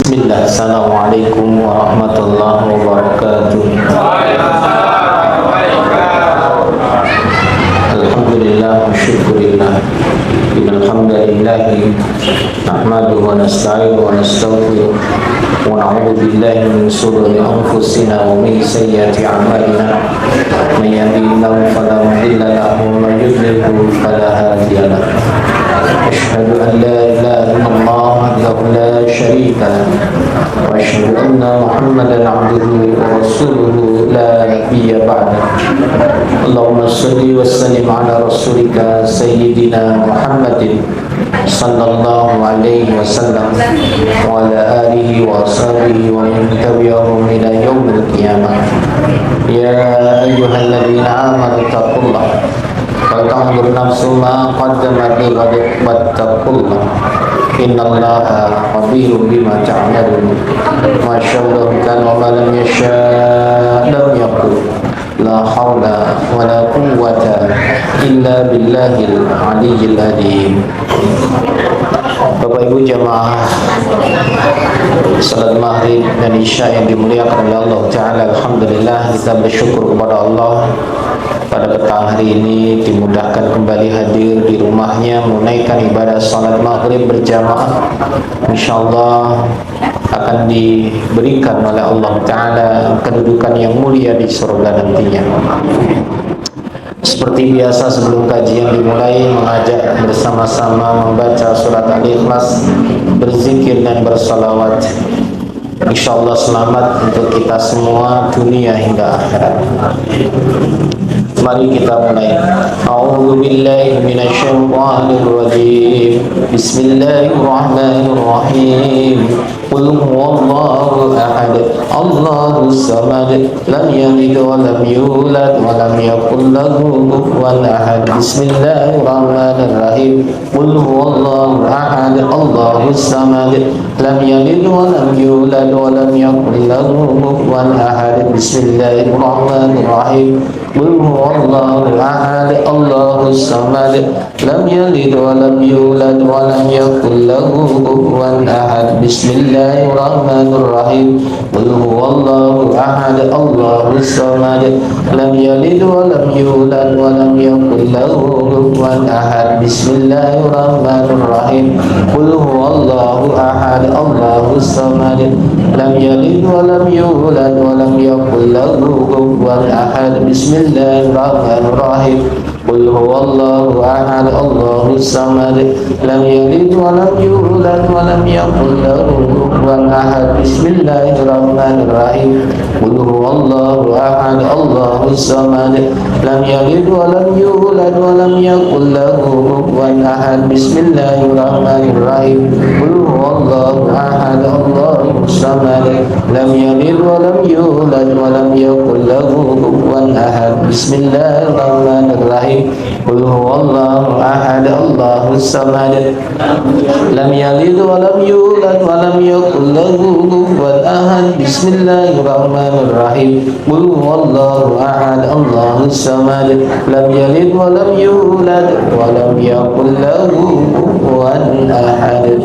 Bismillah, Assalamualaikum warahmatullahi wabarakatuh. Alhamdulillah wa syukurillah. Innalhamdulillahi nahmaduhu wa nasta'inuhu wa nastaghfiruh wa na'udzu billahi min shururi anfusina wa min sayyiati a'malina. May yahdihillahu fala mudilla lahu wa may yudlil fala hadiya lahu. Asyhadu an la ilaha illallah wahdahu la syarika lahu wa asyhadu anna Muhammadan 'abduhu wa rasuluhu la nabiyya ba'dahu. Allahumma shalli wa sallim ala rasulika sayyidina Muhammadin sallallahu alaihi wasallam wa ala alihi wa ashabihi wa man tabi'ahum ila yaumil qiyamah. Ya ayyuhalladzina amanu taqullaha wa tanzur nafsum ma qaddamat lighadin wattaqullaha innallaha khabirun bima ta'malun. Masyaallah, kana wa lam yasha' lam yakun. La haula wa la quwwata illa billahil aliyyil azim. Bapak Ibu jamaah salat maghrib dan isya yang dimuliakan oleh Allah Ta'ala, alhamdulillah kita bersyukur kepada Allah pada petang hari ini dimudahkan kembali hadir di rumahnya menunaikan ibadah salat maghrib berjamaah. InsyaAllah akan diberikan oleh Allah Ta'ala kedudukan yang mulia di surga nantinya. Seperti biasa sebelum kajian dimulai, mengajak bersama-sama membaca surat Al-Ikhlas, berzikir dan bersalawat. InsyaAllah selamat untuk kita semua dunia hingga akhirat. Mari kita mulai. A'udzu billahi minasyaitonir rajim. Bismillahirrahmanirrahim. Qul huwallahu ahad, Allahus samad, lam yalid wa lam yulad wa lam yakul lahu kufuwan ahad. Bismillahirrahmanirrahim. Qul huwallahu ahad, Allahus samad, lam yalid wa lam yulad wa lam yakul lahu kufuwan ahad. Bismillahirrahmanirrahim. Qul huwallahu ahad, Allahus samad, lam yalid wa lam yulad wa lam yakul lahu kufuwan ahad. Bismillahirrahmanirrahim. Qul huwallahu ahad, Allahus samad, lam yalid wa lam yulad wa lam yakul lahu kufuwan ahad. Bismillahirrahmanirrahim. Qul huwallahu ahad, Allahus samad, lam yalid wa lam yulad wa lam yakul lahu kufuwan ahad. Bismillahirrahmanirrahim. Qul huwallahu ahad, Allahus samad, lam yalid wa lam yulad wa lam yakul lahu kufuwan ahad. Bismillahirrahmanirrahim. Qul huwallahu ahad, Allahus samad, lam yalid wa lam yulad wa lam yakul lahu kufuwan ahad. Bismillahirrahmanirrahim. Qul huwallahu ahad, Allahus samad, lam yalid wa lam yulad wa lam yakul lahu kufuwan ahad. Bismillahirrahmanirrahim. Qul huwallahu ahad, Allahus samad, lam yalid wa lam yulad wa lam yakul lahu kufuwan ahad. Bismillahirrahmanirrahim. Qul huwallahu ahad, Allahus samad, lam yalid wa lam yulad wa lam yakul lahu kufuwan ahad.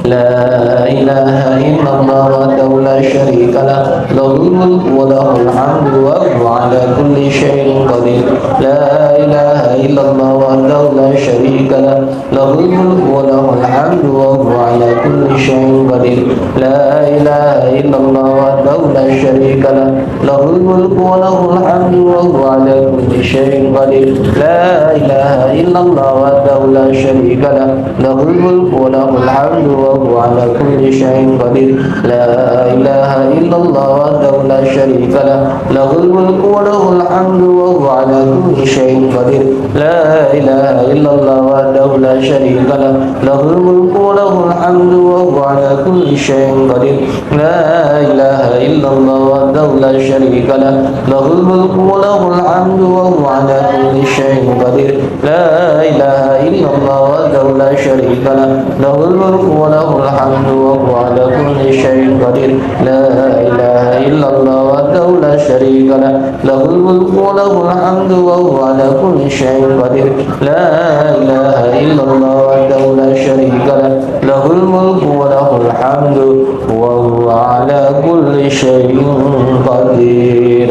La ilaha illallah wahdahu la syarika lah, lahul mulku wa lahul hamdu wa huwa ala kulli syai'in qadir. La ilaha illallah wahdahu la syarika lah, lahul mulku wa lahul hamdu wa huwa ala kulli syai'in qadir. La ilaha illallah wahdahu la syarika lah, lahul mulku wa lahul hamdu wa huwa ala kulli syai'in qadir. La ilaha illallah wahdahu la syarika lah, lahul mulku wa lahul hamdu wa huwa ala kulli syai'in qadir. La ilaha illallah wahdahu la syarika lah, lahul mulku wa lahul hamdu wa huwa ala kulli syai'in qadir. La ilaha illallah wahdahu la syarika lah, lahul mulku wa lahul hamdu wa huwa ala kulli syai'in qadir. La ilaha illallah wahdahu la syarika lah, lahul mulku wa lahul hamdu wa huwa ala kulli syai'in qadir. La ilaha illallah wahdahu la syarika lah, lahul mulku wa lahul hamdu wa huwa ala kulli syai'in qadir. La ilaha illallah wahdahu la syarika lah, lahul mulku wa lahul hamdu wa huwa ala kulli syai'in qadir. La ilaha illallah wahdahu la syarika lah, lahul mulku wa lahul hamdu wa huwa ala kulli syai'in qadir.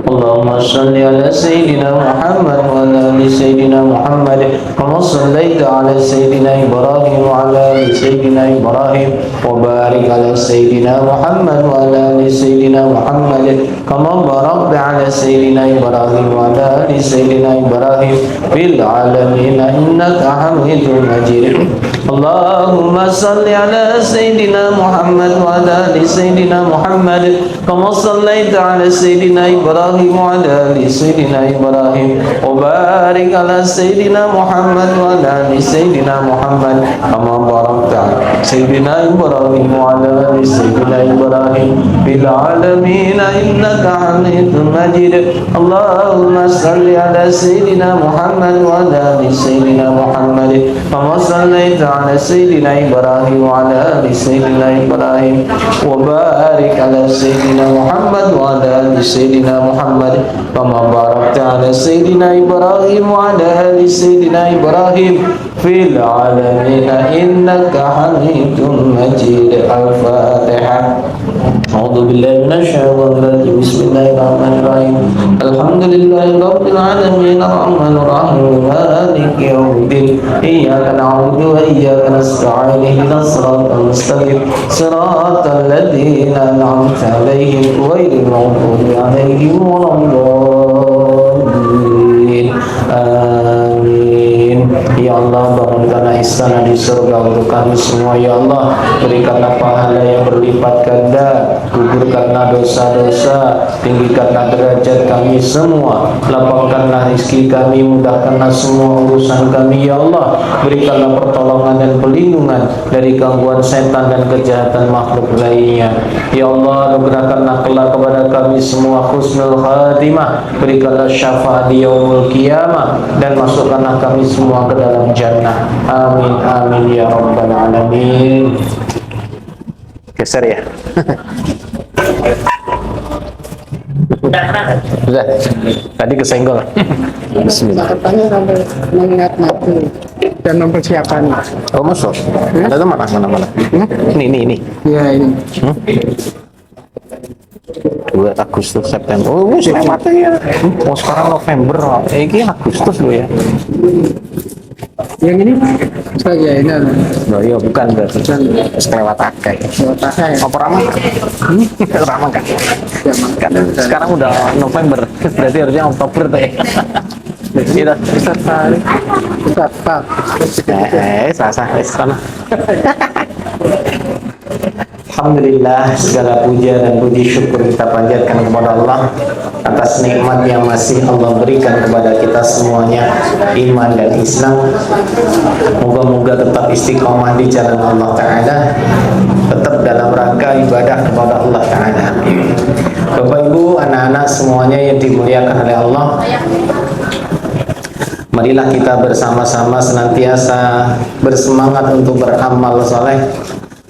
Allahumma salli ala Sayyidina Muhammad wa ala ali Sayyidina Muhammad kama sallaita ala Sayyidina Ibrahim wa ala ali Sayyidina Ibrahim wa barik ala Sayyidina Muhammad wa ala ali Sayyidina Muhammad kama barakta ala Sayyidina Ibrahim wa ala ali Sayyidina Ibrahim fil alamin innaka Hamidum Majid. Allahumma salli ala Sayyidina Muhammad wa ala ali Sayyidina Muhammad kama sallaita ala Sayyidina Ibrahim wa ala ali Sayyidina Ibrahim wa barik ala Sayyidina Muhammad wa ala ali Sayyidina Muhammad kama barakta ala Sayyidina Ibrahim wa ala ali Sayyidina Ibrahim fil alamin innaka Hamidum Majid. Allahumma salli ala Sayyidina Muhammad wa ala ali Sayyidina Muhammad kama sallaita ala Sayyidina Ibrahim wa ala ali Sayyidina Ibrahim wa barik ala Sayyidina Muhammad wa ala ali Sayyidina Muhammad kama barakta ala Sayyidina Ibrahim wa ala ali Sayyidina Ibrahim fil alamin innaka Hamidum Majid. Al-Fatihah. A'udzu billahi minasyaitonir rajim. Bismillahirrahmanirrahim. Alhamdulillahi rabbil alamin arrahmanir rahim maliki yaumiddin. Iyyaka na'budu wa iyyaka nasta'in ihdinas siratal mustaqim siratal ladzina an'amta 'alaihim ghairil maghdubi 'alaihim waladdallin. Amin. Ya Allah, bangunkanlah istana di surga untuk kami semua. Ya Allah, berikanlah pahala yang berlipat ganda, gugurkanlah dosa-dosa, tinggikanlah derajat kami semua, lapangkanlah rezeki kami, mudahkanlah semua urusan kami. Ya Allah, berikanlah pertolongan dan perlindungan dari gangguan setan dan kejahatan makhluk lainnya. Ya Allah, berikanlah kelak kepada kami semua husnul khatimah, berikanlah syafaat di yaumul qiyamah, dan masukkanlah kami semua ke dalam jannah. Amin amin ya rabbal alamin. Geser ya. Sudah. Tadi kesenggol. Bismillah. Katanya sampai mengingat mati dan mempersiapkan. Oh masuk. Ada teman mana? Ini. Ya ini. 2 Agustus September. Oh, wis lewat ya. Oh, sekarang November. Ini Agustus lo ya. Yang ini saja ini. Oh iya bukan berarti. Kelewat akeh. Apa ramah? Ramah kan? Kan sekarang udah November. Berarti harusnya Oktober tuh ya. Kita sah sana. Alhamdulillah, segala puja dan puji syukur kita panjatkan kepada Allah atas nikmat yang masih Allah berikan kepada kita semuanya, iman dan Islam. Moga-moga tetap istiqomah di jalan Allah Ta'ala, tetap dalam rangka ibadah kepada Allah Ta'ala. Bapak Ibu, anak-anak semuanya yang dimuliakan oleh Allah, marilah kita bersama-sama senantiasa bersemangat untuk beramal saleh.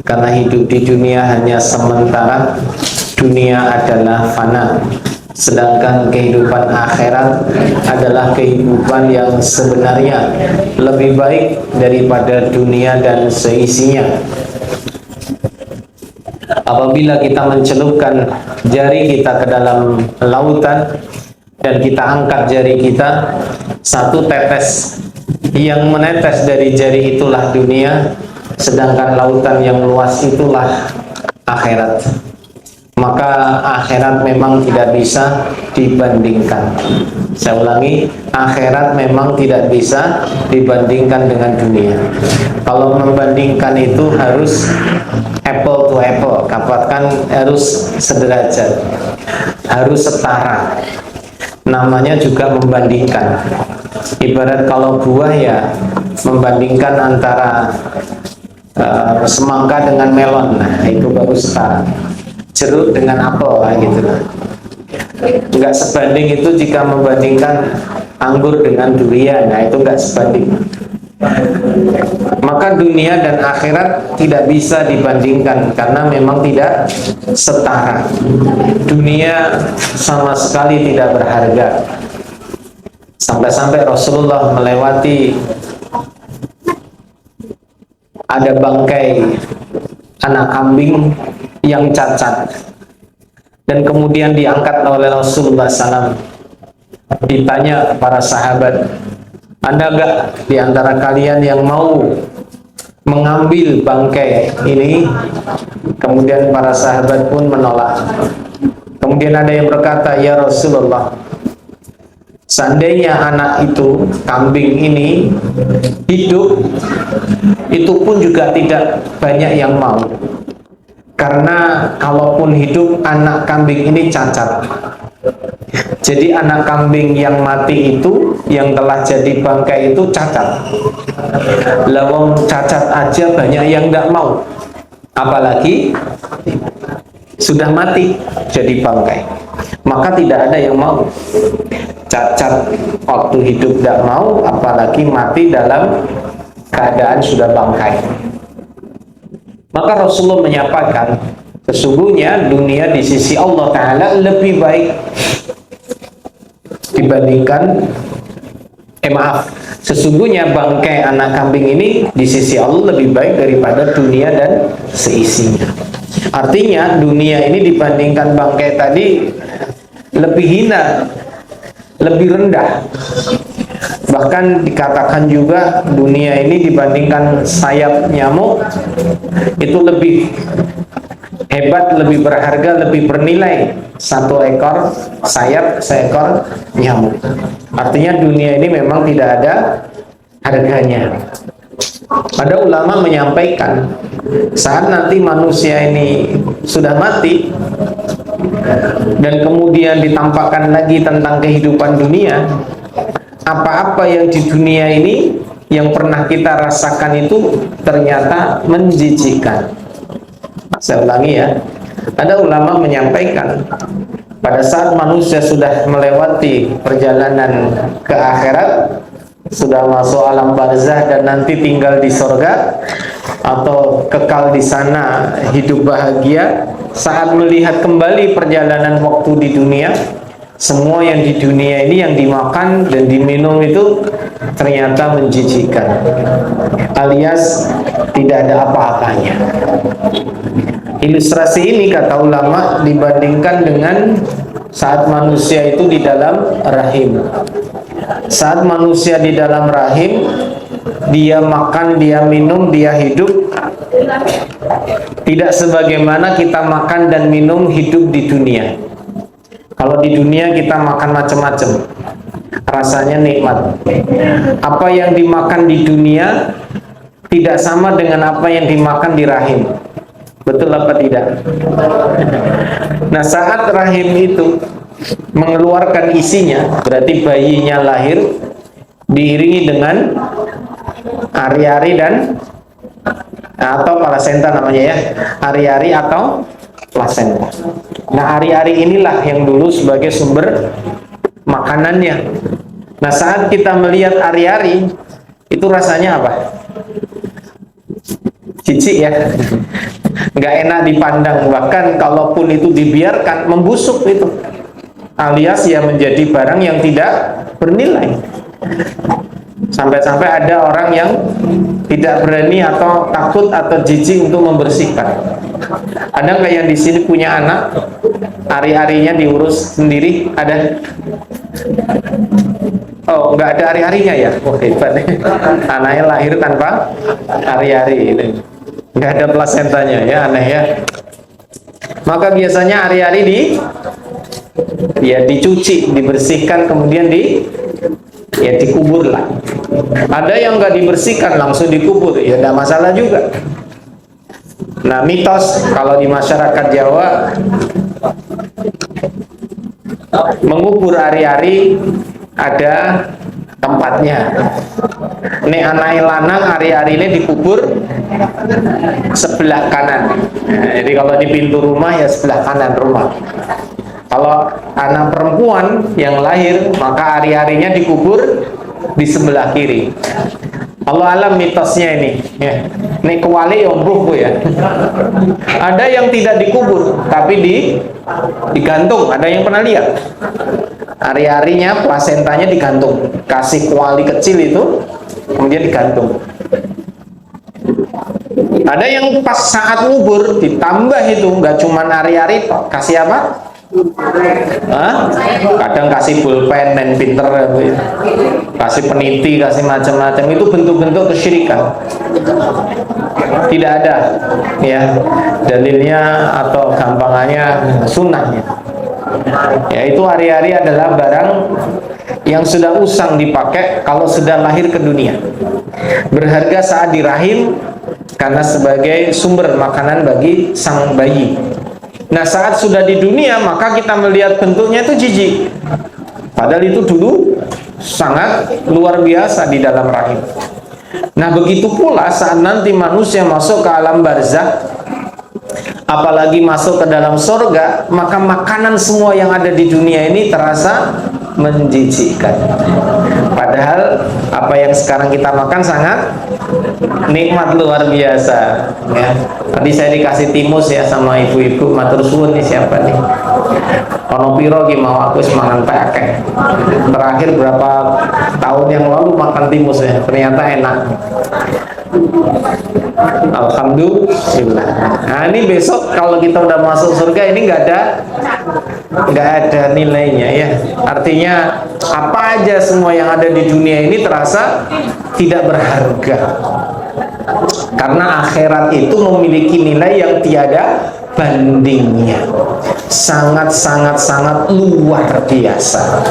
Karena hidup di dunia hanya sementara, dunia adalah fana. Sedangkan kehidupan akhirat adalah kehidupan yang sebenarnya lebih baik daripada dunia dan seisinya. Apabila kita mencelupkan jari kita ke dalam lautan dan kita angkat jari kita, satu tetes yang menetes dari jari itulah dunia, sedangkan lautan yang luas itulah akhirat. Maka akhirat memang tidak bisa dibandingkan. Saya ulangi, akhirat memang tidak bisa dibandingkan dengan dunia. Kalau membandingkan itu harus apple to apple, katakan harus sederajat, harus setara. Namanya juga membandingkan. Ibarat kalau buah ya membandingkan antara semangka dengan melon, nah itu baru setara. Jeruk dengan apel, gitu. Enggak sebanding itu jika membandingkan anggur dengan durian, nah itu enggak sebanding. Maka dunia dan akhirat tidak bisa dibandingkan karena memang tidak setara. Dunia sama sekali tidak berharga. Sampai-sampai Rasulullah melewati ada bangkai anak kambing yang cacat, dan kemudian diangkat oleh Rasulullah SAW. Ditanya para sahabat, ada gak di antara kalian yang mau mengambil bangkai ini? Kemudian para sahabat pun menolak. Kemudian ada yang berkata, ya Rasulullah, seandainya anak itu, kambing ini hidup, itu pun juga tidak banyak yang mau. Karena kalaupun hidup, anak kambing ini cacat. Jadi anak kambing yang mati itu, yang telah jadi bangkai itu cacat. Lawang cacat aja banyak yang tidak mau, apalagi sudah mati jadi bangkai. Maka tidak ada yang mau. Cacat waktu hidup tidak mau, apalagi mati dalam keadaan sudah bangkai. Maka Rasulullah menyampaikan, sesungguhnya dunia di sisi Allah Ta'ala lebih baik dibandingkan sesungguhnya bangkai anak kambing ini di sisi Allah lebih baik daripada dunia dan seisinya. Artinya dunia ini dibandingkan bangkai tadi lebih hina, lebih rendah. Bahkan dikatakan juga dunia ini dibandingkan sayap nyamuk itu lebih hebat, lebih berharga, lebih bernilai. Satu ekor sayap, seekor nyamuk. Artinya dunia ini memang tidak ada harganya. Ada ulama menyampaikan, saat nanti manusia ini sudah mati dan kemudian ditampakkan lagi tentang kehidupan dunia, apa-apa yang di dunia ini yang pernah kita rasakan itu ternyata menjijikkan. Saya ulangi ya, ada ulama menyampaikan, pada saat manusia sudah melewati perjalanan ke akhirat, sudah masuk alam barzah dan nanti tinggal di surga atau kekal di sana hidup bahagia, saat melihat kembali perjalanan waktu di dunia, semua yang di dunia ini yang dimakan dan diminum itu ternyata menjijikkan, alias tidak ada apa-apanya. Ilustrasi ini kata ulama dibandingkan dengan saat manusia itu di dalam rahim. Saat manusia di dalam rahim, dia makan, dia minum, dia hidup tidak sebagaimana kita makan dan minum hidup di dunia. Kalau di dunia kita makan macam-macam, rasanya nikmat. Apa yang dimakan di dunia tidak sama dengan apa yang dimakan di rahim. Betul apa tidak? Nah, saat rahim itu mengeluarkan isinya, berarti bayinya lahir diiringi dengan ari-ari dan atau plasenta namanya ya, ari-ari atau plasenta. Nah, ari-ari inilah yang dulu sebagai sumber makanannya. Nah, saat kita melihat ari-ari itu rasanya apa? Jijik ya, nggak enak dipandang. Bahkan kalaupun itu dibiarkan membusuk itu, alias ya menjadi barang yang tidak bernilai. Sampai-sampai ada orang yang tidak berani atau takut atau jijik untuk membersihkan. Ada nggak yang di sini punya anak, ari-arinya diurus sendiri? Ada? Oh, nggak ada ari-arinya ya? Oh, hebat. Anaknya lahir tanpa ari-ari. Nggak ada plasentanya ya, aneh ya. Maka biasanya ari-ari dicuci, dibersihkan, kemudian dikubur lah. Ada yang nggak dibersihkan langsung dikubur, ya tidak masalah juga. Nah, mitos kalau di masyarakat Jawa mengubur ari-ari ada tempatnya. Nek anai lanang ari-ari ini dikubur sebelah kanan. Nah, jadi kalau di pintu rumah ya sebelah kanan rumah. Kalau anak perempuan yang lahir, maka ari-arinya dikubur di sebelah kiri. Allah alam mitosnya ini ya. Ini kewali omruh ya. Ada yang tidak dikubur tapi digantung. Ada yang pernah lihat? Ari-arinya, plasentanya digantung. Kasih kuali kecil itu kemudian digantung. Ada yang pas saat ngubur ditambah itu, nggak cuma ari-ari, kasih apa? Hah? Kadang kasih pulpen dan pinter, kasih peniti, kasih macam-macam. Itu bentuk-bentuk kesyirikan. Tidak ada ya dalilnya atau gampangannya sunnahnya. Yaitu hari-hari adalah barang yang sudah usang dipakai kalau sudah lahir ke dunia, berharga saat di rahim karena sebagai sumber makanan bagi sang bayi. Nah, saat sudah di dunia maka kita melihat bentuknya itu jijik, padahal itu dulu sangat luar biasa di dalam rahim. Nah, begitu pula saat nanti manusia masuk ke alam barzakh, apalagi masuk ke dalam surga, maka makanan semua yang ada di dunia ini terasa menjijikkan. Padahal apa yang sekarang kita makan sangat nikmat luar biasa ya. Tadi saya dikasih timus ya sama ibu-ibu, matur suwun nih siapa nih? Ono piro ki mau aku semangan pakai. Terakhir berapa tahun yang lalu makan timus ya, ternyata enak. Alhamdulillah. Nah, ini besok kalau kita udah masuk surga ini nggak ada nilainya ya. Artinya apa aja semua yang ada di dunia ini terasa tidak berharga. Karena akhirat itu memiliki nilai yang tiada bandingnya, sangat luar biasa.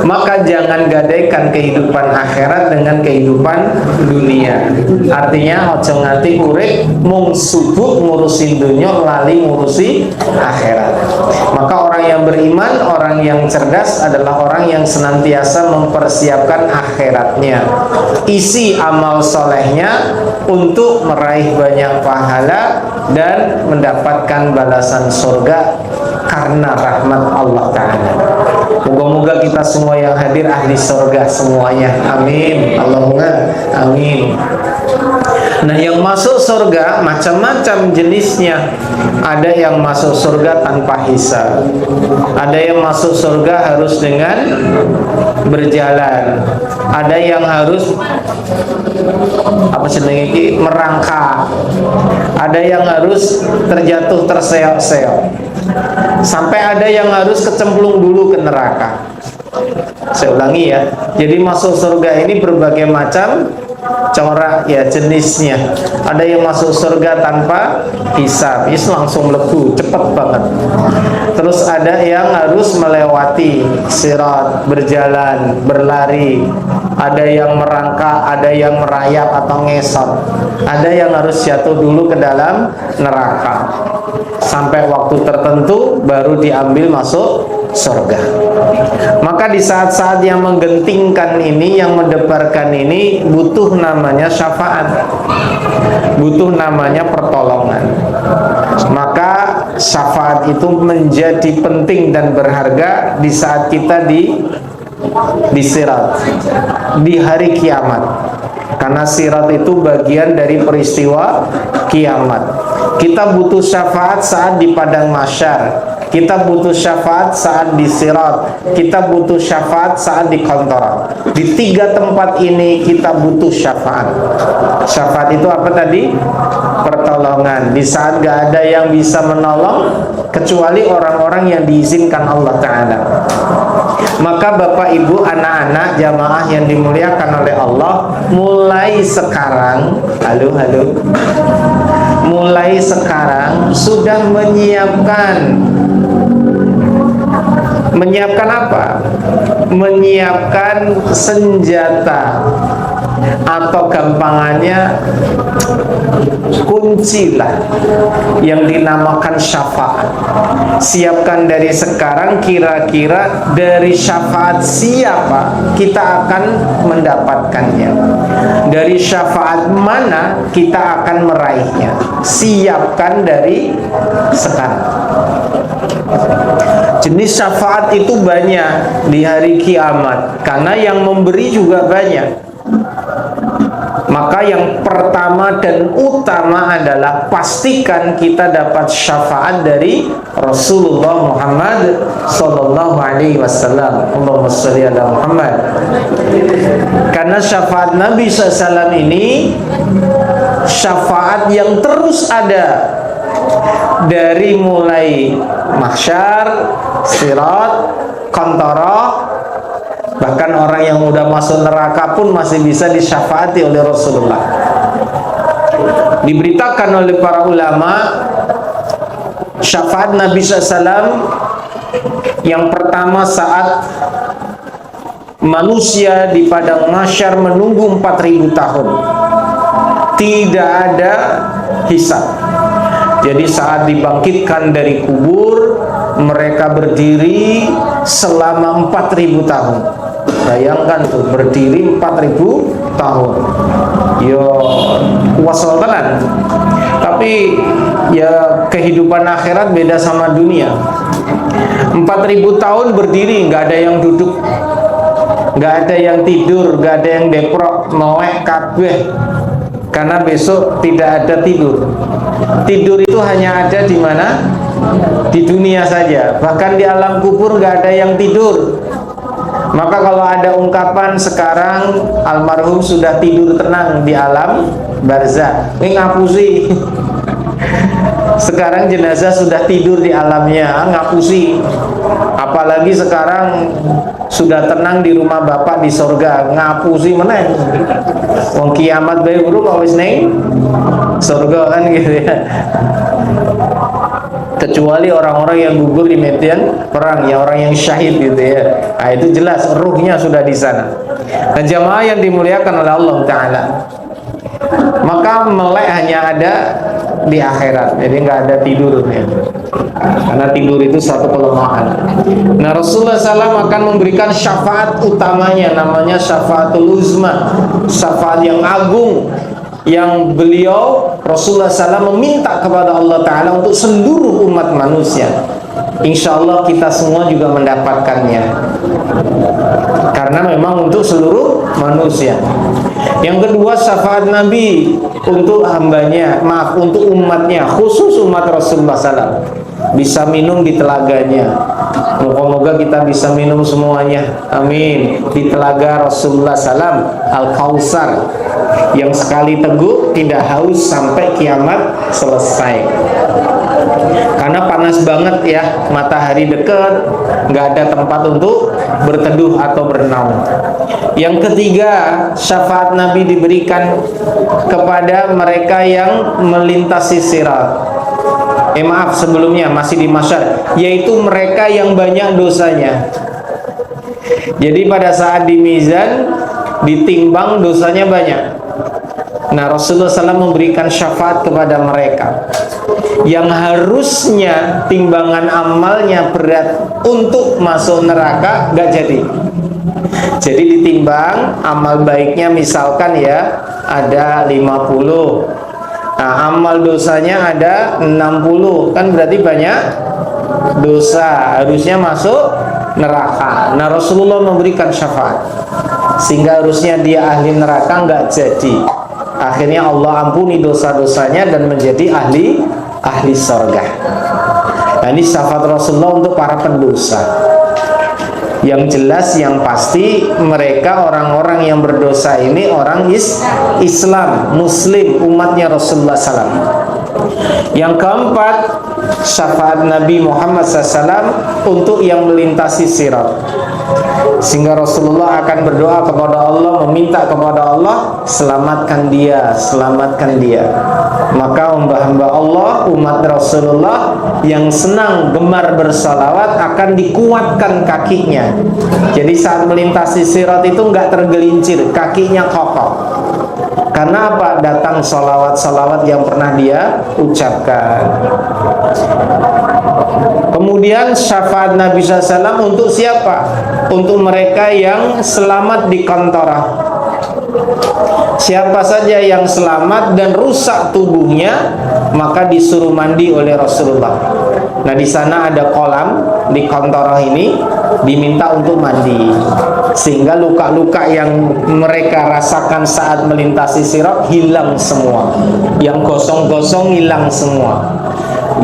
Maka jangan gadaikan kehidupan akhirat dengan kehidupan dunia. Artinya ojo nganti urip mung sibuk ngurusin dunia lali ngurusi akhirat. Maka orang yang beriman, orang yang cerdas adalah orang yang senantiasa mempersiapkan akhiratnya, isi amal solehnya untuk meraih banyak pahala dan mendapatkan balasan surga karena rahmat Allah Ta'ala. Moga-moga kita semua yang hadir ahli surga semuanya, amin, Allahumma amin. Nah, yang masuk surga macam-macam jenisnya. Ada yang masuk surga tanpa hisab, ada yang masuk surga harus dengan berjalan, ada yang harus apa sedikit merangkak, ada yang harus terjatuh terseok-seok, sampai ada yang harus kecemplung dulu ke neraka. Saya ulangi ya, jadi masuk surga ini berbagai macam corak ya jenisnya. Ada yang masuk surga tanpa hisab, langsung mlebu cepet banget. Terus ada yang harus melewati sirat, berjalan, berlari. Ada yang merangkak, ada yang merayap atau ngesot. Ada yang harus jatuh dulu ke dalam neraka sampai waktu tertentu baru diambil masuk surga. Maka di saat-saat yang menggentingkan ini, yang mendebarkan ini, butuh namanya syafaat, butuh namanya pertolongan. Maka syafaat itu menjadi penting dan berharga di saat kita di sirat, di hari kiamat. Karena sirat itu bagian dari peristiwa kiamat. Kita butuh syafaat saat di padang mahsyar, kita butuh syafaat saat di sirat, kita butuh syafaat saat di kontoran. Di tiga tempat ini kita butuh syafaat. Syafaat itu apa tadi? Pertolongan. Di saat gak ada yang bisa menolong kecuali orang-orang yang diizinkan Allah Ta'ala. Maka Bapak Ibu, anak-anak jamaah yang dimuliakan oleh Allah, mulai sekarang, halo, mulai sekarang sudah menyiapkan apa? Menyiapkan senjata, atau gampangannya kuncilah yang dinamakan syafaat. Siapkan dari sekarang, kira-kira dari syafaat siapa kita akan mendapatkannya, dari syafaat mana kita akan meraihnya. Siapkan dari sekarang. Jenis syafaat itu banyak di hari kiamat, karena yang memberi juga banyak. Maka yang pertama dan utama adalah pastikan kita dapat syafaat dari Rasulullah Muhammad sallallahu alaihi wasallam. Allahumma shalli ala Muhammad. Karena syafaat Nabi SAW ini syafaat yang terus ada dari mulai mahsyar, sirat, qantarah, bahkan orang yang udah masuk neraka pun masih bisa disyafaati oleh Rasulullah. Diberitakan oleh para ulama, syafaat Nabi SAW yang pertama saat manusia di padang mahsyar menunggu 4000 tahun, tidak ada hisab. Jadi saat dibangkitkan dari kubur, mereka berdiri selama 4000 tahun. Bayangkan tuh, berdiri 4000 tahun. Yo kuasalan. Tapi ya kehidupan akhirat beda sama dunia. 4000 tahun berdiri, nggak ada yang duduk, nggak ada yang tidur, nggak ada yang deprok, noek kabeh. Karena besok tidak ada tidur. Tidur itu hanya ada di mana? Di dunia saja. Bahkan di alam kubur nggak ada yang tidur. Maka kalau ada ungkapan sekarang almarhum sudah tidur tenang di alam barzah, ini ngapusi. Sekarang jenazah sudah tidur di alamnya, ngapusi. Apalagi sekarang sudah tenang di rumah bapak di sorga, ngapusi meneng. Wong kiamat bae buru kok wis ning sorga kan gitu ya. Kecuali orang-orang yang gugur di medan perang, ya orang yang syahid gitu ya. Nah, itu jelas ruhnya sudah di sana. Dan jamaah yang dimuliakan oleh Allah Ta'ala, maka melek hanya ada di akhirat, jadi nggak ada tidur ya. Karena tidur itu satu kelemahan. Nah, Rasulullah SAW akan memberikan syafaat utamanya, namanya syafaatul uzma, syafaat yang agung, yang beliau Rasulullah SAW meminta kepada Allah Ta'ala untuk seluruh umat manusia. Insya Allah kita semua juga mendapatkannya, karena memang untuk seluruh manusia. Yang kedua, syafaat Nabi untuk hambanya, untuk umatnya, khusus umat Rasulullah SAW, bisa minum di telaganya. Moga-moga kita bisa minum semuanya, amin, di telaga Rasulullah SAW Al-Kautsar, yang sekali teguk tidak haus sampai kiamat selesai. Karena panas banget ya, matahari dekat, nggak ada tempat untuk berteduh atau bernaung. Yang ketiga, syafaat Nabi diberikan kepada mereka yang melintasi sirat. Maaf, sebelumnya masih di mahsyar, yaitu mereka yang banyak dosanya. Jadi pada saat di mizan ditimbang dosanya banyak. Nah, Rasulullah SAW memberikan syafaat kepada mereka yang harusnya timbangan amalnya berat untuk masuk neraka, gak jadi. Jadi ditimbang amal baiknya, misalkan ya ada 50, nah amal dosanya ada 60, kan berarti banyak dosa, harusnya masuk neraka. Nah, Rasulullah memberikan syafaat sehingga harusnya dia ahli neraka, nggak jadi. Akhirnya Allah ampuni dosa-dosanya dan menjadi ahli surga. Nah, ini syafaat Rasulullah untuk para pendosa. Yang jelas, yang pasti, mereka orang-orang yang berdosa ini orang Islam, Muslim, umatnya Rasulullah SAW. Yang keempat, syafaat Nabi Muhammad SAW untuk yang melintasi sirat, sehingga Rasulullah akan berdoa kepada Allah, meminta kepada Allah, selamatkan dia, selamatkan dia. Maka hamba-hamba Allah, umat Rasulullah yang senang gemar bersalawat akan dikuatkan kakinya. Jadi saat melintasi sirat itu nggak tergelincir, kakinya kokoh. Karena apa? Datang salawat-salawat yang pernah dia ucapkan. Kemudian syafaat Nabi SAW untuk siapa? Untuk mereka yang selamat di qantarah. Siapa saja yang selamat dan rusak tubuhnya, maka disuruh mandi oleh Rasulullah. Nah, di sana ada kolam di Qantara ini, diminta untuk mandi, sehingga luka-luka yang mereka rasakan saat melintasi Sirat hilang semua, yang gosong-gosong hilang semua,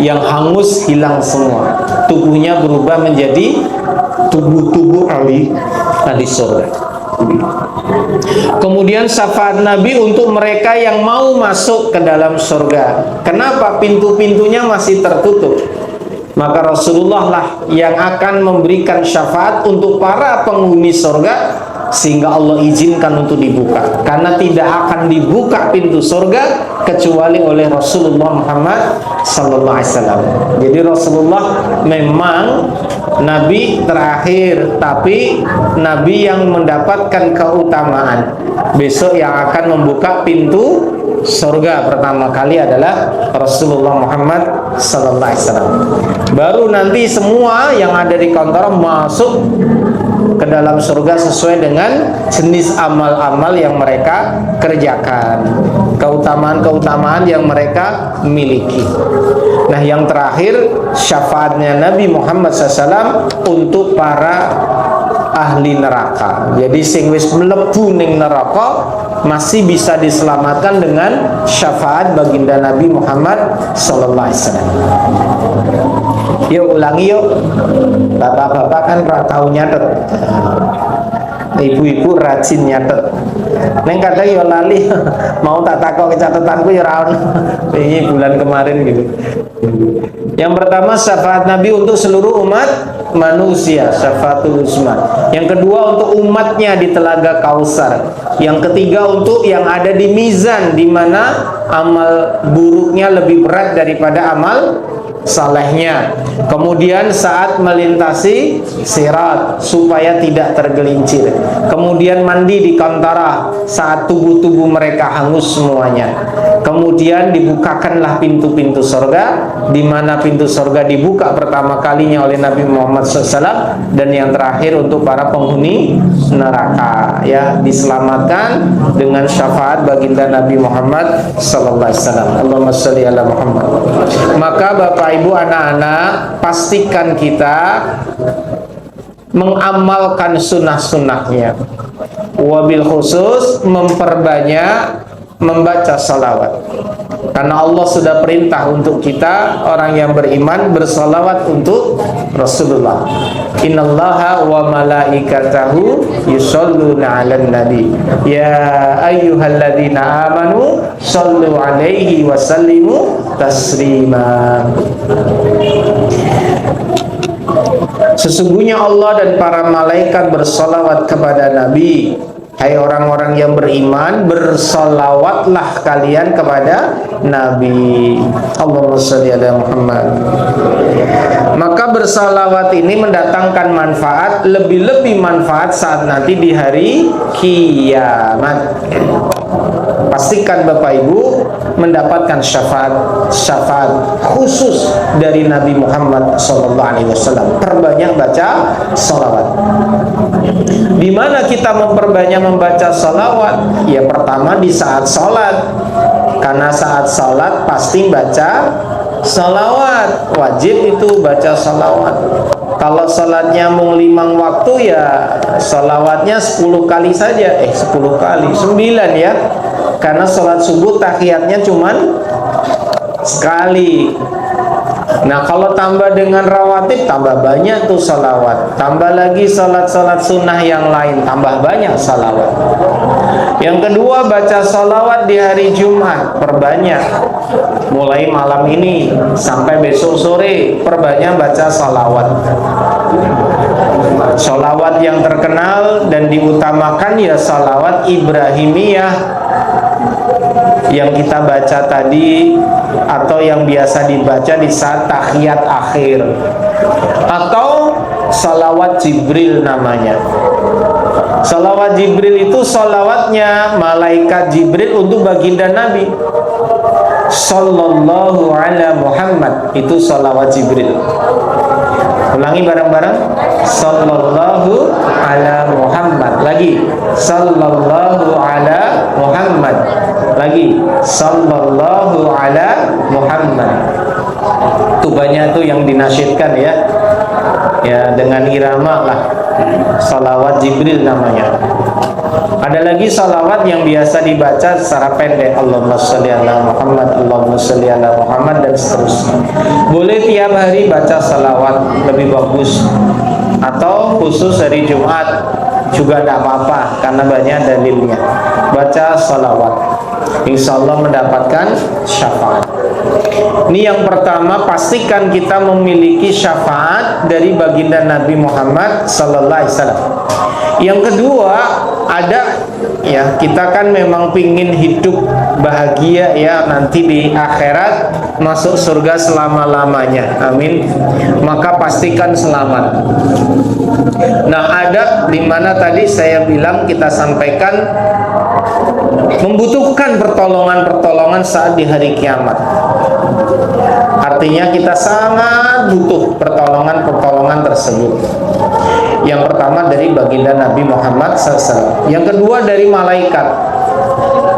yang hangus hilang semua, tubuhnya berubah menjadi tubuh-tubuh ahli surga. Kemudian syafaat Nabi untuk mereka yang mau masuk ke dalam surga. Kenapa pintu-pintunya masih tertutup? Maka Rasulullah lah yang akan memberikan syafaat untuk para penghuni surga, sehingga Allah izinkan untuk dibuka. Karena tidak akan dibuka pintu surga kecuali oleh Rasulullah Muhammad sallallahu alaihi wasallam. Jadi Rasulullah memang Nabi terakhir, tapi Nabi yang mendapatkan keutamaan. Besok yang akan membuka pintu surga pertama kali adalah Rasulullah Muhammad sallallahu alaihi wasallam. Baru nanti semua yang ada di Qantara masuk ke dalam surga sesuai dengan jenis amal-amal yang mereka kerjakan, keutamaan-keutamaan yang mereka miliki. Nah, yang terakhir syafaatnya Nabi Muhammad SAW untuk para ahli neraka. Jadi sing wis mlebu ning neraka masih bisa diselamatkan dengan syafaat baginda Nabi Muhammad sallallahu alaihi wasallam. Yuk ulangi yuk. Bapak-bapak kan ora tau nyatet. Ibu-ibu rajin nyatet. Neng kata yo lali mau tak takok catatanku ya ora ono. Ini bulan kemarin gitu. Yang pertama syafaat Nabi untuk seluruh umat manusia, syafaatul uzma. Yang kedua untuk umatnya di Telaga Kausar. Yang ketiga untuk yang ada di mizan, di mana amal buruknya lebih berat daripada amal salehnya. Kemudian saat melintasi Sirat supaya tidak tergelincir. Kemudian mandi di Qantara saat tubuh-tubuh mereka hangus semuanya. Kemudian dibukakanlah pintu-pintu surga, di mana pintu surga dibuka pertama kalinya oleh Nabi Muhammad SAW. Dan yang terakhir untuk para penghuni neraka, ya, diselamatkan dengan syafaat baginda Nabi Muhammad SAW. Allahumma sholli ala Muhammad. Maka Bapak Ibu, anak-anak, pastikan kita mengamalkan sunnah-sunnahnya, wabil khusus memperbanyak membaca salawat. Karena Allah sudah perintah untuk kita orang yang beriman bersalawat untuk Rasulullah. Innallaha wa malaikatahu yusholluna 'alan nabi. Ya ayyuhalladzina amanu shallu 'alaihi wa sallimu taslima. Sesungguhnya Allah dan para malaikat bersalawat kepada Nabi. Hai orang-orang yang beriman, bersalawatlah kalian kepada Nabi. Allahumma sholli ala Muhammad. Maka bersalawat ini mendatangkan manfaat, lebih-lebih manfaat saat nanti di hari kiamat. Pastikan Bapak Ibu mendapatkan syafaat khusus dari Nabi Muhammad SAW. Perbanyak baca salawat. Di mana kita memperbanyak membaca salawat? Ya, pertama di saat sholat. Karena saat sholat pasti baca salawat. Wajib itu baca salawat. Kalau sholatnya mau 5 waktu, ya salawatnya 10 kali saja. 10 kali, 9 ya. Karena sholat subuh tahiyatnya cuman sekali. Nah, kalau tambah dengan rawatib, tambah banyak tuh salawat. Tambah lagi salat-salat sunnah yang lain, tambah banyak salawat. Yang kedua, baca salawat di hari Jumat, perbanyak. Mulai malam ini sampai besok sore, perbanyak baca salawat. Salawat yang terkenal dan diutamakan ya salawat Ibrahimiyah yang kita baca tadi, atau yang biasa dibaca di saat tahiyat akhir, atau salawat Jibril namanya. Salawat Jibril itu salawatnya malaikat Jibril untuk baginda Nabi Sallallahu ala Muhammad. Itu salawat Jibril. Ulangi bareng-bareng. Sallallahu ala Muhammad. Lagi. Sallallahu ala Muhammad. Lagi. Sallallahu ala Muhammad. Itu banyak tuh yang dinasyidkan ya. Ya dengan irama lah. Salawat Jibril namanya. Ada lagi salawat yang biasa dibaca secara pendek, Allahumma sholli ala Muhammad, Allahumma sholli ala Muhammad, dan seterusnya. Boleh tiap hari baca salawat, lebih bagus. Atau khusus hari Jumat juga tidak apa-apa, karena banyak dalilnya. Baca salawat, insya Allah mendapatkan syafaat. Ini yang pertama, pastikan kita memiliki syafaat dari baginda Nabi Muhammad sallallahu alaihi wasallam. Yang kedua, ada ya, kita kan memang pingin hidup bahagia ya, nanti di akhirat masuk surga selama-lamanya, amin. Maka pastikan selamat. Nah, ada di mana tadi saya bilang, kita sampaikan membutuhkan pertolongan-pertolongan saat di hari kiamat. Artinya kita sangat butuh pertolongan-pertolongan tersebut. Yang pertama dari baginda Nabi Muhammad SAW. Yang kedua dari malaikat.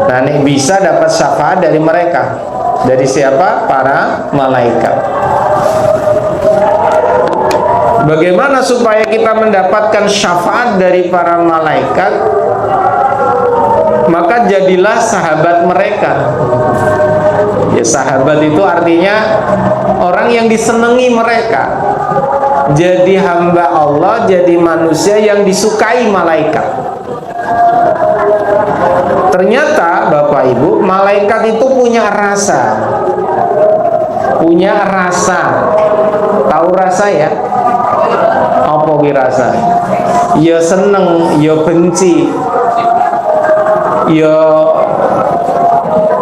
Nah, ini bisa dapat syafaat dari mereka. Dari siapa? Para malaikat. Bagaimana supaya kita mendapatkan syafaat dari para malaikat? Maka jadilah sahabat mereka. Ya, sahabat itu artinya orang yang disenangi mereka. Jadi hamba Allah, jadi manusia yang disukai malaikat. Ternyata Bapak Ibu, malaikat itu punya rasa. Punya rasa. Tahu rasa ya? Apa rasa? Ya seneng, ya benci, ya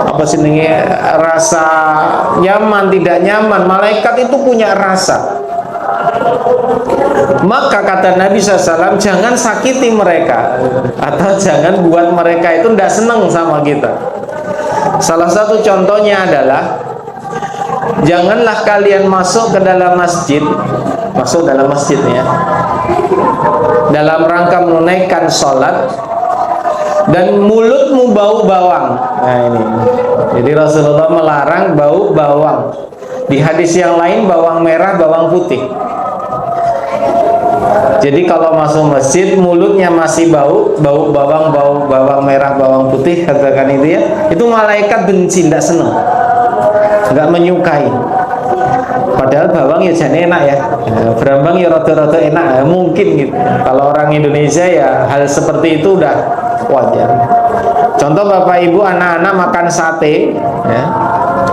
apa sih ini, rasa nyaman, tidak nyaman. Malaikat itu punya rasa. Maka kata Nabi SAW, jangan sakiti mereka, atau jangan buat mereka itu tidak senang sama kita. Salah satu contohnya adalah, janganlah kalian masuk ke dalam masjid, masuk dalam masjidnya, dalam rangka menunaikan sholat, dan mulutmu bau bawang. Nah ini, jadi Rasulullah melarang bau bawang. Di hadis yang lain bawang merah, bawang putih. Jadi kalau masuk masjid mulutnya masih bau bawang merah, bawang putih, katakan itu ya, itu malaikat benci, tidak senang, nggak menyukai. Padahal bawang ya jadi enak ya, berambang ya rada-rada enak ya, mungkin gitu. Kalau orang Indonesia ya hal seperti itu udah wajar. Contoh Bapak Ibu, anak-anak makan sate ya,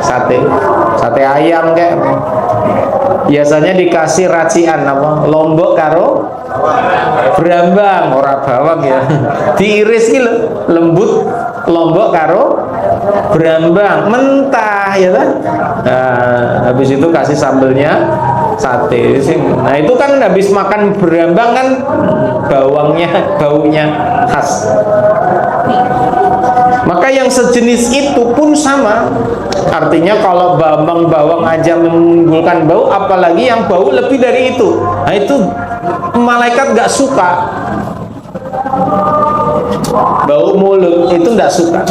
sate ayam kayak, biasanya dikasih racian apa, lombok karo berambang, ora bawang ya, diiris gitu lembut, lombok karo berambang mentah ya kan. Nah, habis itu kasih sambelnya sate. Nah itu kan habis makan berambang kan baunya khas. Maka yang sejenis itu pun sama. Artinya kalau bawang aja menimbulkan bau, apalagi yang bau lebih dari itu. Nah itu malaikat gak suka. Bau mulut itu gak suka.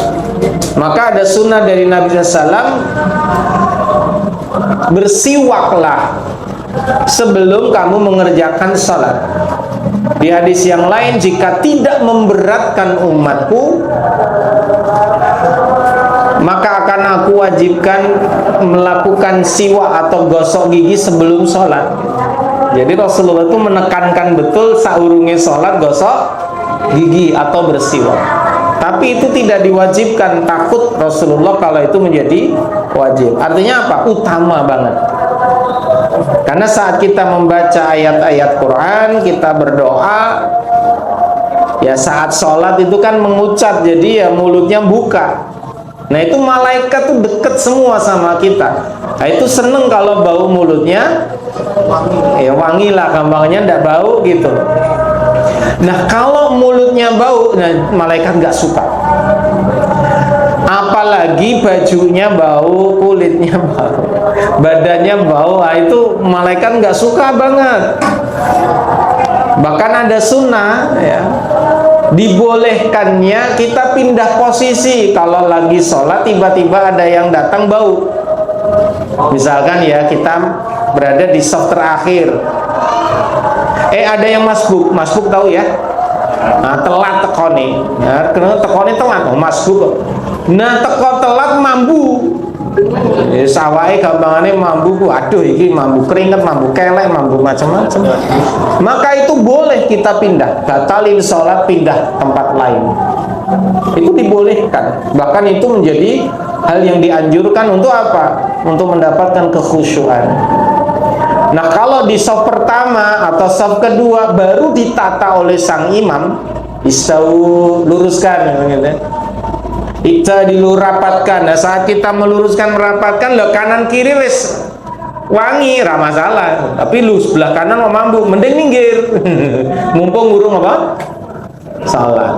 Maka ada sunnah dari Nabi SAW, bersiwaklah sebelum kamu mengerjakan salat. Di hadis yang lain, jika tidak memberatkan umatku, maka akan aku wajibkan melakukan siwak atau gosok gigi sebelum sholat. Jadi Rasulullah itu menekankan betul saurunge sholat gosok gigi atau bersiwak. Tapi itu tidak diwajibkan, takut Rasulullah kalau itu menjadi wajib. Artinya apa? Utama banget. Karena saat kita membaca ayat-ayat Quran, kita berdoa, ya saat sholat itu kan mengucap, jadi ya mulutnya buka. Nah itu malaikat tuh deket semua sama kita. Nah itu seneng kalau bau mulutnya ya wangi lah, gampangnya ndak bau gitu. Nah kalau mulutnya bau, nah malaikat nggak suka. Apalagi bajunya bau, kulitnya bau, badannya bau, nah itu malaikat nggak suka banget. Bahkan ada sunnah ya, dibolehkannya kita pindah posisi. Kalau lagi sholat tiba-tiba ada yang datang bau, Misalkan ya kita berada di saf terakhir, ada yang masbuk tahu ya? Nah, telat tekoni, ya, karena tekoni telat, masbuk. Nah, teko telat mambu. Sawai gampangannya mambu, aduh ini mambu keringet, mambu kelek, mambu macam-macam. Maka itu boleh kita pindah, batalin sholat, pindah tempat lain. Itu dibolehkan. Bahkan itu menjadi hal yang dianjurkan untuk apa? Untuk mendapatkan kekhusyuan. Nah, kalau di shaf pertama atau shaf kedua baru ditata oleh sang imam, istau, luruskan gitu. Kita dilurapatkan. Nah, saat kita meluruskan merapatkan, lo kanan kiri wes wangi, ra masalah. Tapi lu sebelah kanan mau mampu, mending minggir. Mumpung burung apa? Salat.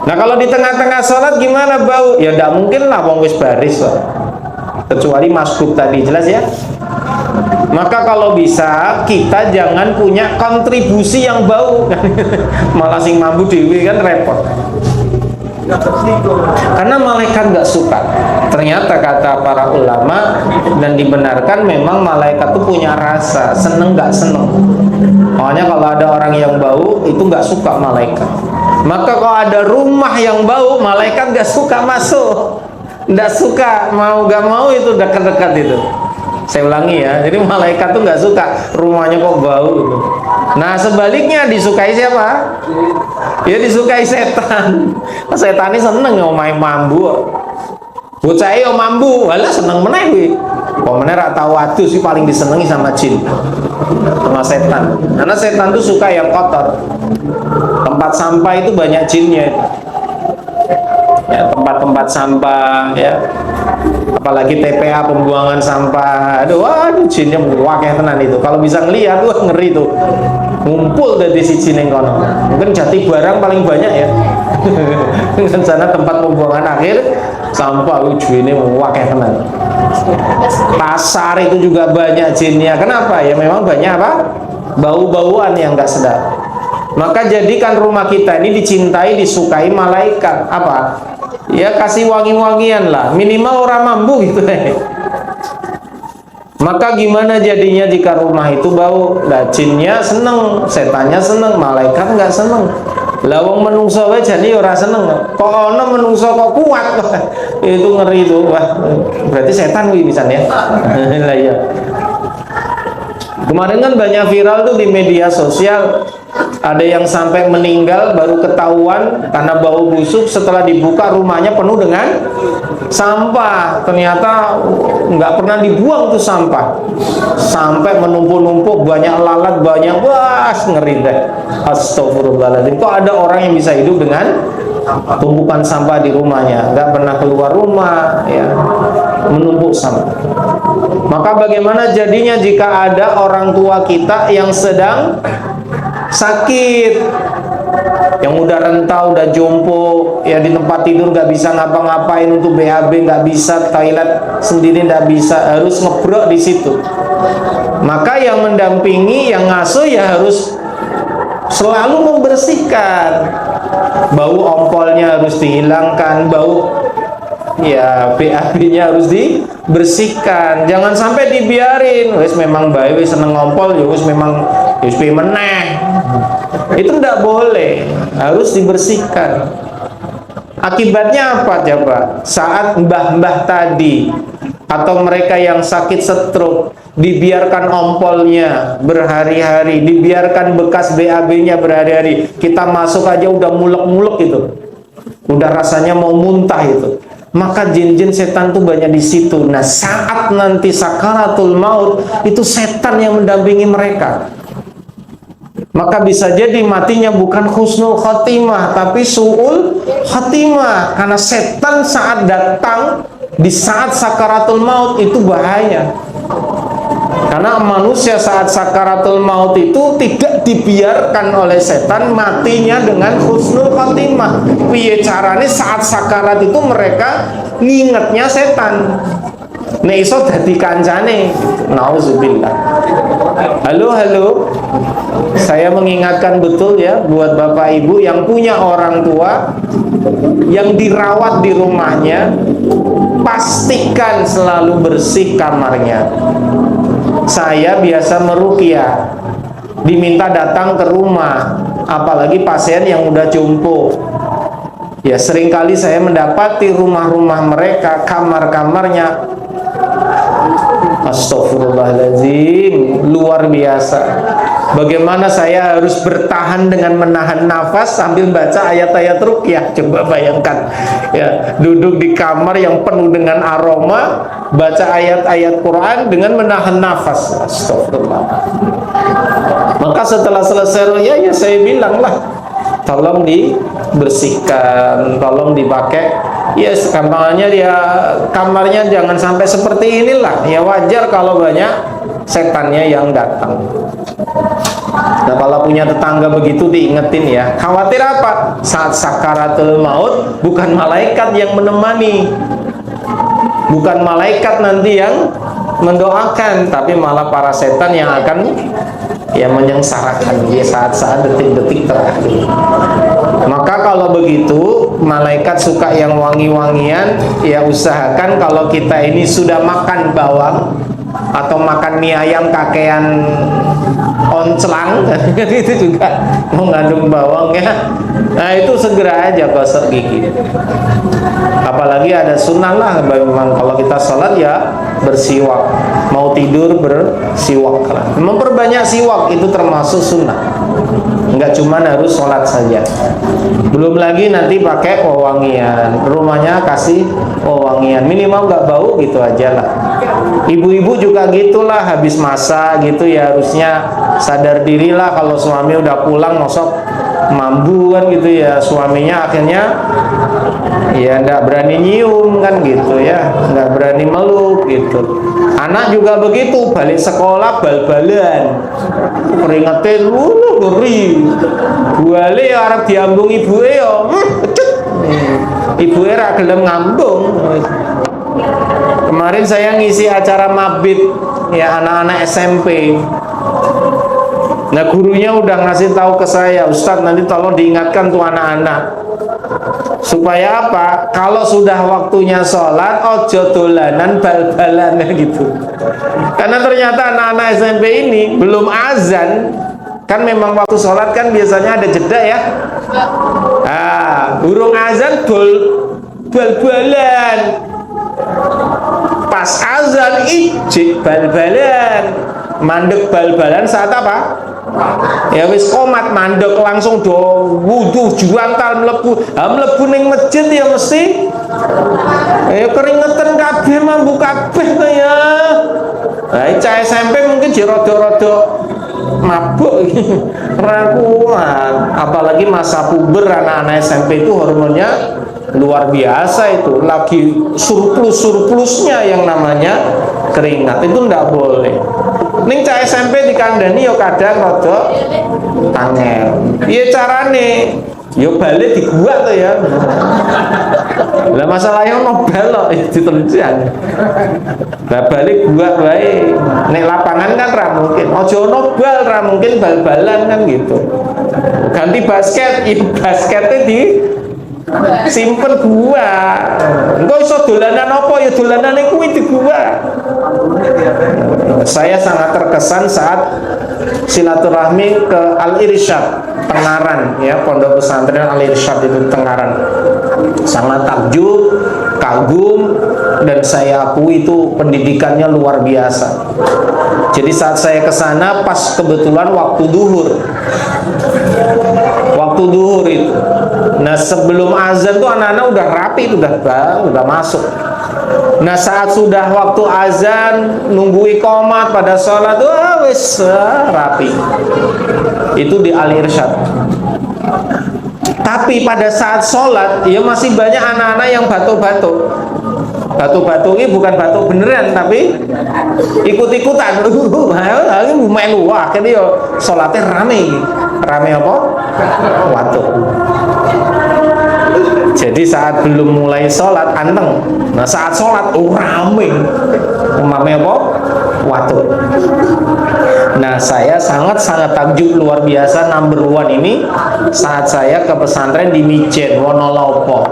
Nah, kalau di tengah-tengah salat gimana bau? Ya tidak mungkin lah wong wis baris loh. Kecuali masbuk tadi, jelas ya? Maka kalau bisa kita jangan punya kontribusi yang bau. Malah sing mampu dewi kan repot. Karena malaikat nggak suka. Ternyata kata para ulama dan dibenarkan memang malaikat itu punya rasa seneng nggak seneng. Makanya kalau ada orang yang bau itu nggak suka malaikat. Maka kalau ada rumah yang bau, malaikat nggak suka masuk, nggak suka, mau nggak mau itu dekat-dekat itu. Saya ulangi ya, jadi malaikat tuh nggak suka rumahnya kok bau gitu. Nah sebaliknya disukai siapa? Ya disukai setan. Setan ini seneng ya main mambu. Bocah yo mambu, halah seneng meneh kuwi. Kok meneh ra tau adu sih paling disenengi sama jin. Sama setan. Karena setan tuh suka yang kotor. Tempat sampah itu banyak jinnya. Ya, tempat-tempat sampah ya. Apalagi TPA pembuangan sampah. Aduh jinnya wakeh tenan itu. Kalau bisa ngelihat wah ngeri tuh. Ngumpul dari si jin yang kono. Mungkin jati barang paling banyak ya. Dengan sana tempat pembuangan akhir sampah ujune wakeh tenan. Pasar itu juga banyak jinnya. Kenapa? Ya memang banyak apa? Bau-bauan yang enggak sedap. Maka jadikan rumah kita ini dicintai, disukai malaikat. Apa? Ya kasih wangi-wangian lah, minimal orang mampu gitu deh. Maka gimana jadinya jika rumah itu bau? Lah jinnya seneng, setannya seneng, malaikat nggak seneng. Lawang menungso wae jadi ora seneng. Kok ono menungso kok kuat? Itu ngeri itu. Wah, berarti setan kuwi misalnya. Lah ya. Kemarin kan banyak viral tuh di media sosial. Ada yang sampai meninggal baru ketahuan karena bau busuk setelah dibuka rumahnya penuh dengan sampah. Ternyata nggak pernah dibuang tuh sampah. Sampai menumpuk-numpuk banyak lalat, banyak, wah ngeri deh. Astagfirullahaladzim. Kok ada orang yang bisa hidup dengan tumpukan sampah di rumahnya, nggak pernah keluar rumah, ya, menumpuk sampah. Maka bagaimana jadinya jika ada orang tua kita yang sedang sakit, yang udah rentau, udah jompo, ya di tempat tidur nggak bisa ngapa-ngapain, untuk BAB nggak bisa, toilet sendiri nggak bisa, harus ngebrok di situ. Maka yang mendampingi, yang ngasuh ya harus selalu membersihkan. Bau ompolnya harus dihilangkan, bau ya BAB-nya harus dibersihkan. Jangan sampai dibiarin, wis memang baik, wis seneng ngompol, ya wis memang wis meneh. Itu tidak boleh, harus dibersihkan. Akibatnya apa coba? Saat mbah-mbah tadi atau mereka yang sakit stroke dibiarkan ompolnya berhari-hari, dibiarkan bekas BAB-nya berhari-hari, kita masuk aja udah mulek-mulek itu, udah rasanya mau muntah itu. Maka jin-jin setan tuh banyak di situ. Nah, saat nanti sakaratul maut itu setan yang mendampingi mereka. Maka bisa jadi matinya bukan husnul khotimah, tapi su'ul khotimah. Karena setan saat datang di saat sakaratul maut itu bahaya. Karena manusia saat sakaratul maut itu tidak dibiarkan oleh setan matinya dengan husnul khotimah. Piye caranya saat sakarat itu mereka ngingetnya setan. Nek iso dadi kancane. Nauzubillah. Halo. Saya mengingatkan betul ya buat Bapak Ibu yang punya orang tua yang dirawat di rumahnya, pastikan selalu bersih kamarnya. Saya biasa meruqyah, diminta datang ke rumah, apalagi pasien yang udah jompo. Ya seringkali saya mendapati rumah-rumah mereka, kamar-kamarnya, astagfirullahaladzim, luar biasa. Bagaimana saya harus bertahan dengan menahan nafas sambil baca ayat-ayat ruqyah. Coba bayangkan, ya, duduk di kamar yang penuh dengan aroma, baca ayat-ayat Quran dengan menahan nafas. Astagfirullah. Maka setelah selesai ruqyah, ya saya bilang lah, tolong dibersihkan, tolong dipakai. Ya gampangnya dia kamarnya jangan sampai seperti inilah. Ya wajar kalau banyak setannya yang datang. Nah kalau punya tetangga begitu diingetin ya. Khawatir apa? Saat sakaratul maut bukan malaikat yang menemani, bukan malaikat nanti yang mendoakan, tapi malah para setan yang akan ya menyengsarakan dia saat-saat detik-detik terakhir. Maka kalau begitu malaikat suka yang wangi-wangian, ya usahakan kalau kita ini sudah makan bawang atau makan mie ayam kakean oncelang itu juga mengandung bawang ya. Nah itu segera aja gosok gigi. Apalagi ada sunnah lah, memang kalau kita sholat ya bersiwak, mau tidur bersiwak lah. Memperbanyak siwak itu termasuk sunnah, nggak cuma harus sholat saja. Belum lagi nanti pakai wewangian, rumahnya kasih wewangian, minimal nggak bau gitu aja lah. Ibu-ibu juga gitulah, habis masak gitu ya harusnya sadar dirilah. Kalau suami udah pulang mosok mambu kan gitu ya, suaminya akhirnya ya nggak berani nyium kan gitu ya, nggak berani meluk gitu. Anak juga begitu, balik sekolah bal-balan, keringetin, ngeri. Buale ya arep diambung ibuke ya, pecut. Ibuke ra gelem ngambung. Kemarin saya ngisi acara mabit ya anak-anak SMP. Nah gurunya udah ngasih tahu ke saya, Ustadz nanti tolong diingatkan tuh anak-anak supaya apa? Kalau sudah waktunya sholat, ojo dolanan bal-balan gitu. Karena ternyata anak-anak SMP ini belum azan, kan memang waktu sholat kan biasanya ada jeda ya. Burung azan bal-balan. Pas azan ijik bal-balan. Mandek bal-balan saat apa? Ya wis komat mandek langsung do wudu juantal mlebu. Mlebu ning masjid ya mesti ya keringetan kabeh mambu kabeh to ya. Lah cah SMP mungkin rada-rada mabuk rakuan. Apalagi masa puber anak-anak SMP itu hormonnya luar biasa, itu lagi surplus-surplusnya yang namanya keringat, itu ndak boleh. Ning cah SMP dikandani yo kadang rada angel. Piye carane? Yo balik di gua to ya. Lah masalahnya ono balok diterusan. Lah balik gua wae. Nek lapangan kan ra mungkin. Aja ono bal, ra mungkin bal-balan kan gitu. Ganti basket, basketnya di simpen gua. Engko iso dolanan apa ya dolanane kuwi di gua. Saya sangat terkesan saat silaturahmi ke Al-Irsyad Tengaran ya, pondok pesantren Al-Irsyad itu Tengaran. Sangat takjub, kagum, dan saya akui itu pendidikannya luar biasa. Jadi saat saya ke sana pas kebetulan waktu duhur. Waktu duhur itu. Nah, sebelum azan tuh anak-anak udah rapi, udah masuk. Nah, saat sudah waktu azan, nunggu iqamat pada sholat, wis rapi. Itu di Al-Irsyad. Tapi pada saat sholat, ya masih banyak anak-anak yang batuk-batuk. Batuk-batuk ini bukan batuk beneran, tapi ikut-ikutan. Ini melu, akhirnya ya sholatnya rame. Rame apa? Batuk. Jadi saat belum mulai sholat anteng. Nah saat sholat rame. Rame apa? waktu. Nah, saya sangat-sangat takjub luar biasa number one ini saat saya ke pesantren di Mijen, Wonolopo.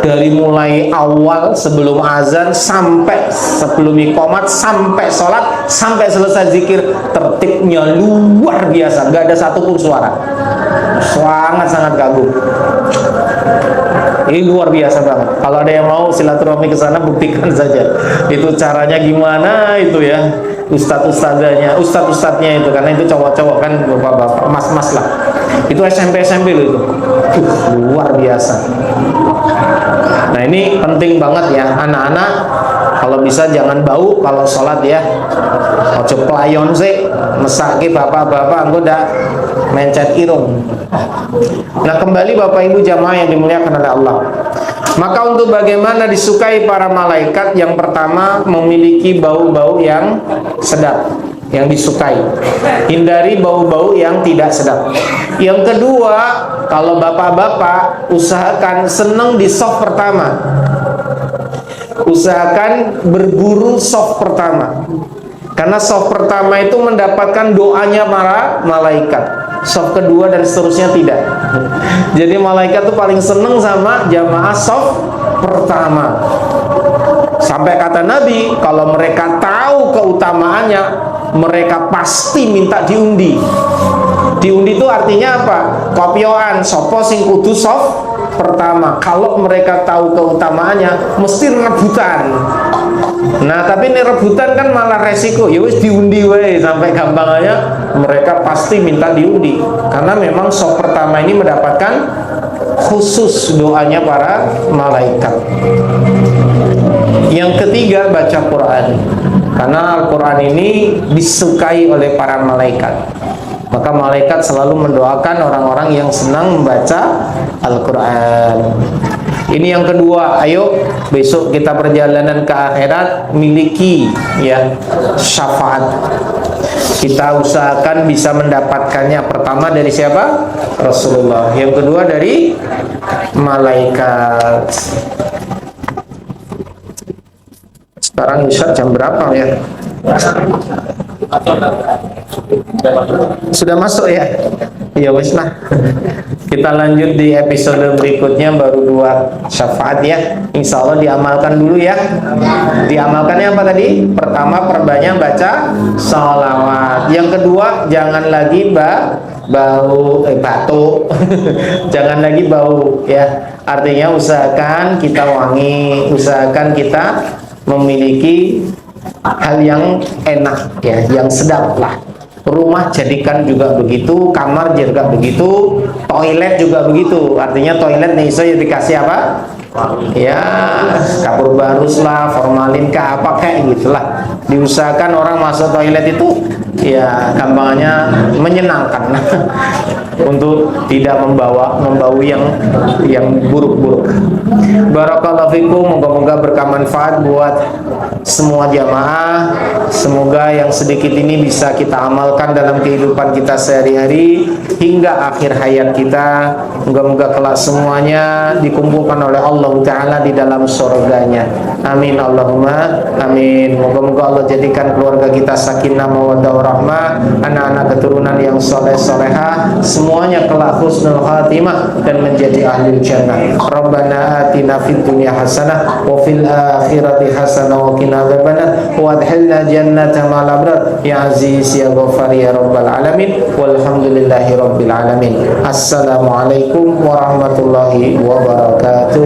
Dari mulai awal sebelum azan sampai sebelum iqomat, sampai sholat, sampai selesai zikir, tertibnya luar biasa, gak ada satupun suara. Sangat-sangat kagum. Ini luar biasa banget. Kalau ada yang mau silaturahmi ke sana, buktikan saja. Itu caranya gimana itu ya. Ustadz-ustadznya itu, karena itu cowok-cowok kan, bapak-bapak, mas-mas lah. Itu SMP loh itu. Luar biasa. Nah, ini penting banget ya, anak-anak kalau bisa jangan bau kalau sholat ya. Ojo pelayon sih, mesake bapak-bapak engko ndak mencet irung. Nah, kembali Bapak Ibu jamaah yang dimuliakan oleh Allah. Maka untuk bagaimana disukai para malaikat, yang pertama memiliki bau-bau yang sedap, yang disukai. Hindari bau-bau yang tidak sedap. Yang kedua, kalau bapak-bapak usahakan senang di soft pertama. Usahakan berburu soft pertama. Karena soft pertama itu mendapatkan doanya para malaikat. Soft kedua dan seterusnya tidak. Jadi malaikat tuh paling seneng sama jamaah soft pertama. Sampai kata Nabi, kalau mereka tahu keutamaannya, mereka pasti minta diundi. Diundi itu artinya apa? Kopioan, sopo sing kudu soft pertama. Kalau mereka tahu keutamaannya, mesti rebutan. Nah, tapi ini rebutan kan malah resiko. Ya wis diundi wae, sampai gampangnya mereka pasti minta diundi. Karena memang soft pertama ini mendapatkan khusus doanya para malaikat. Yang ketiga, baca Quran. Karena Al-Quran ini disukai oleh para malaikat. Maka malaikat selalu mendoakan orang-orang yang senang membaca Al-Quran. Ini yang kedua, ayo besok kita perjalanan ke akhirat miliki ya syafaat. Kita usahakan bisa mendapatkannya. Pertama dari siapa? Rasulullah. Yang kedua dari malaikat. Sekarang Isya jam berapa ya? Sudah masuk ya? Ya wis lah. Kita lanjut di episode berikutnya, baru 2 syafaat ya. Insya Allah diamalkan dulu ya. Diamalkannya apa tadi? Pertama, perbanyak baca sholawat. Yang kedua, jangan lagi batuk. Jangan lagi bau ya. Artinya usahakan kita wangi, usahakan kita memiliki hal yang enak ya, yang sedap lah. Rumah jadikan juga begitu, kamar juga begitu, toilet juga begitu. Artinya toilet nih saya dikasih apa? Ya kapur barus lah, formalin kah, apa kayak gitulah. Diusahakan orang masuk toilet itu ya gampangnya menyenangkan untuk tidak membau yang buruk-buruk. Barakallahu fikum, moga-moga berkah manfaat buat semua jamaah. Semoga yang sedikit ini bisa kita amalkan dalam kehidupan kita sehari-hari hingga akhir hayat kita. Moga-moga kelak semuanya dikumpulkan oleh Allah Ta'ala di dalam surganya. Amin Allahumma amin. Moga-moga Allah jadikan keluarga kita sakinah mawaddah warahmah, anak-anak keturunan yang soleh-solehah, semuanya kelak husnul khatimah dan menjadi ahli jannah. Rabbana atina fid dunya hasanah wa fil akhirati hasanah wa qina adzabannar wa adkhilna jannata ma'al abrar ya aziz ya ghafar ya rabbal alamin walhamdulillahi rabbil alamin. Assalamualaikum warahmatullahi wabarakatuh.